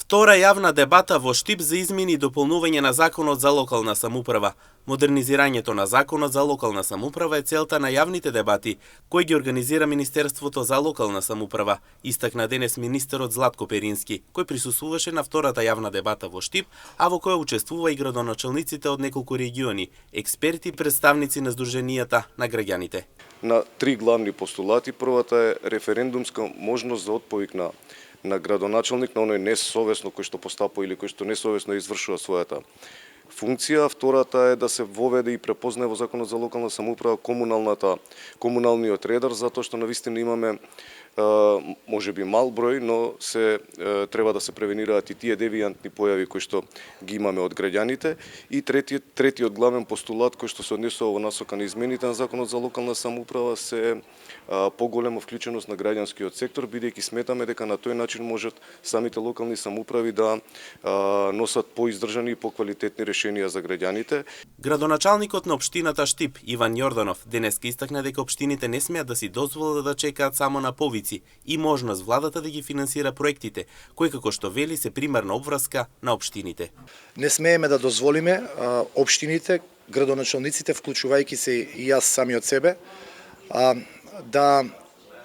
Втора јавна дебата во Штип за измени и дополнување на Законот за локална самоуправа. Модернизирањето на Законот за локална самоуправа е целта на јавните дебати, кои ги организира Министерството за локална самоуправа, истакна денес министерот Златко Перински, кој присуствуваше на втората јавна дебата во Штип, а во која учествува и градоначалниците од неколку региони, експерти, представници на здруженијата на граѓаните. На три главни постулати. Првата е референдумска можност за отповик на градоначалник на оној несовесно кој што постапува или кој што несовесно извршува својата функција. Втората е да се воведе и препознае во Законот за локална самоуправа комуналниот редар, затоа што навистина имаме можеби мал број, но треба да се превенираат и тие девијантни појави кои што ги имаме од граѓаните. И третиот главен постулат кој што се однесува во насока на измените на Законот за локална самоуправа се поголема вклученост на граѓанскиот сектор, бидејќи сметаме дека на тој начин можат самите локални самоуправи да носат поиздржани и поквалитетни решенија за граѓаните. Градоначалникот на општината Штип, Иван Јорданов, денеска истакна дека општините не смеат да си дозволат да чекаат само на повици и можност владата да ги финансира проектите, кои како што вели се примарна обврска на општините. Не смееме да дозволиме општините, градоначалниците, вклучувајќи се и јас самиот себе, да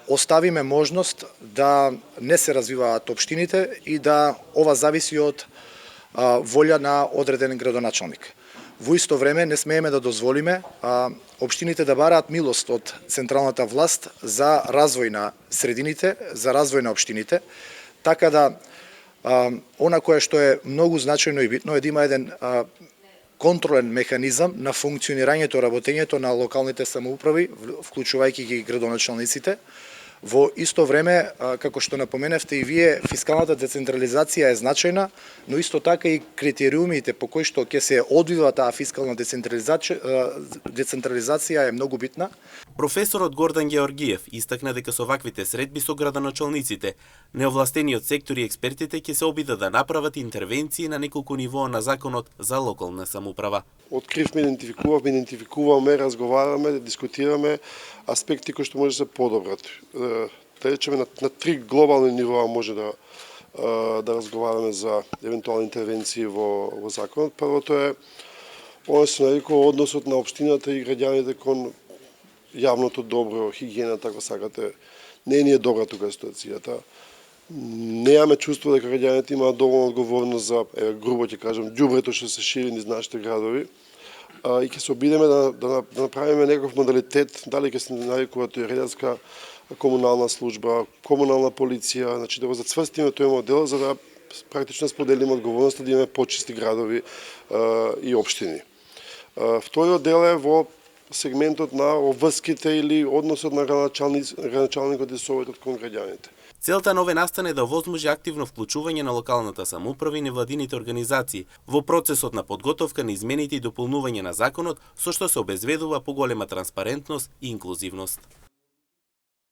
оставиме можност да не се развиваат општините и да ова зависи од волја на одреден градоначалник. Во исто време не смееме да дозволиме општините да бараат милост од централната власт за развој на средините, за развој на општините, така да она кое што е многу значајно и битно е да има еден контролен механизам на функционирањето, работењето на локалните самоуправи, вклучувајќи ги градоначалниците. Во исто време, како што напоменавте и вие, фискалната децентрализација е значајна, но исто така и критериумите по кои што ќе се одвива таа фискална децентрализација е многу битна. Професорот Гордан Георгиев истакна дека со ваквите средби со градоначалниците, неовластениот сектор и експертите ќе се обидат да направат интервенции на неколку нивоа на Законот за локална самоуправа. Откривме, идентификуваме, разговараме, дискутираме аспекти кои што може да се подобрат. Да речеме на три глобални нивоа може да разговараме за евентуални интервенции во законот. Првото е оно се нарекува односот на општината и граѓаните кон јавното добро, хигиената, ако сакате. Не ни е добра тука ситуацијата. Немаме чувство дека граѓаните имаат доволно одговорност за, грубо ќе кажам, ѓубрето што се шири низ нашите градови. И ќе се обидеме да направиме некој модалитет, дали ќе се нарекува тој редарска комунална служба, комунална полиција, значи да го зацврстиме тој модел за да практично споделиме одговорноста да имаме почисти градови и општини. Вториот дел е во сегментот на обврските или односот на градоначалникот и советот кон граѓаните. Целта на овој настан е да овозможи активно вклучување на локалната самоуправа и невладините организации во процесот на подготовка на измените и дополнување на законот, со што се обезбедува поголема транспарентност и инклузивност.